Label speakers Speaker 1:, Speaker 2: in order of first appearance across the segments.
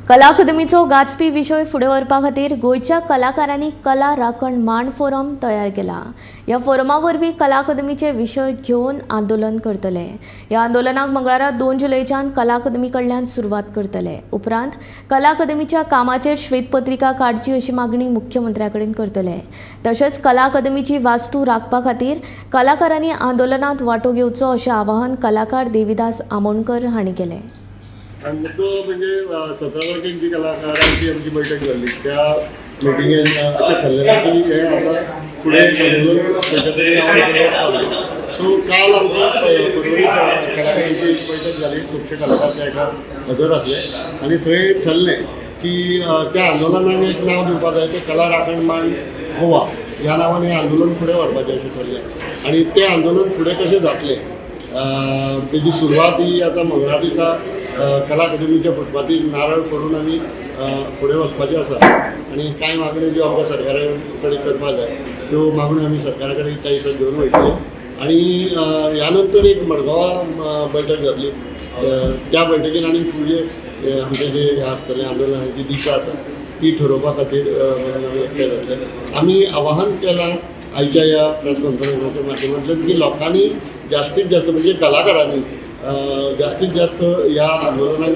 Speaker 1: कला अकादमीचो गाजपी विषय फुडें व्हरपा खातीर गोंयच्या कलाकारांनी कला राखण मांड फोरम तयार केला। ह्या फोरमा वरवीं कला अकादमीचे विशय घेवन आंदोलन करतले। ह्या आंदोलनाक मंगळारा 2 जुलैच्यान कला अकादमी कडल्यान सुरवात करतले। उपरांत कला अकादमीच्या कामाचेर श्वेतपत्रिका काडची अशी मागणी मुख्यमंत्र्या कडेन करतले। तशेंच कला अकादमीची वास्तू राखपा खातीर कलाकारांनी आंदोलनात वांटो घेवचो अशें आवाहन कलाकार देविदास आमोणकर हांणी केलें।
Speaker 2: आणि मुद्दो म्हणजे 17 तारखेची कलाकारांची आमची बैठक झाली। त्या मिटिंगेन अशें ठरलेलें की हे आता फुडें आंदोलन खंयच्या तरी सो काल आमची परवरी कलाकारांची बैठक झाली। खुबशे कलाकार त्या हेका हजर आसले आनी थंय ठरलें की त्या आंदोलनान एक नांव दिवपाक जाय ते कला राखण मांड गोवा ह्या नांवान हें आंदोलन फुडें व्हरपाचें अशें ठरलें। आनी तें आंदोलन फुडें कशें जातलें तेजी सुरवात ही आता मंगळार दिसा कला अकादमीच्या फुटपाथीर नारळ फोडून आमी फुडें वचपाचें आसा आनी कांय मागण्यो ज्यो आमकां सरकारा कडेन करपाक जाय त्यो मागण्यो आमी सरकारा कडेन त्या दिसा घेवन वयतले। आनी ह्या नंतर एक मडगांवां बैठक जातली। त्या बैठकीन आनी फुडले आमचें जें हें आसतलें आंदोलनाची दिशा आसा ती ठरोवपा खातीर आमी एकठांय जातले। आमी आवाहन केलां आयच्या ह्या प्रेस कॉन्फरन्साच्या माध्यमांतल्यान की लोकांनी जास्तीत जास्त म्हणजे कलाकारांनी जास्तीत जास्त ह्या आंदोलनात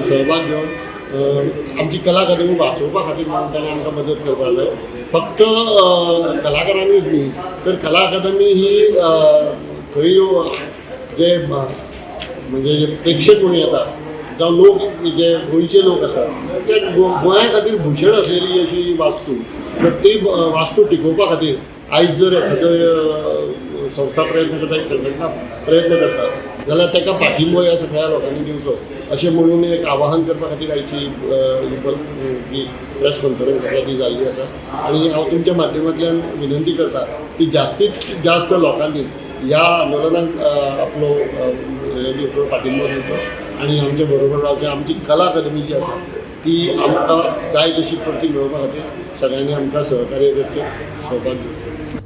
Speaker 2: सहभाग घेवन आमची कला अकादमी वाचोवपा खातीर म्हणून ताणें आमकां मदत करपाक जाय। फक्त कलाकारांनीच न्ही तर कला अकादमी ही खंय जे म्हणजे जे प्रेक्षक म्हणून येता जावं लोक जे गोंयचे लोक आसा ते गोंया खातीर भुशण आसलेली अशी वास्तू तर ती वास्तू टिकोवपा खातीर आयज जर एखादो संस्था प्रयत्न करता एक संघटना प्रयत्न करता जाल्यार ताका पाठिंबो ह्या सगळ्या लोकांनी दिवचो अशें म्हणून एक आवाहन करपा खातीर आयची जी प्रेस कॉन्फरन्स आसा ती जाल्ली आसा। आनी हांव तुमच्या माध्यमांतल्यान विनंती करता की जास्तीत जास्त लोकांनी ह्या आंदोलनाक आपलो हें दिवचो पाठिंबो दिवचो आनी आमचे बरोबर रावचे। आमची कला अकादमी जी आसा ती आमकां जाय तशी परती मेळोवपा खातीर सगळ्यांनी आमकां सहकार्य करचें सहभाग घेवचो।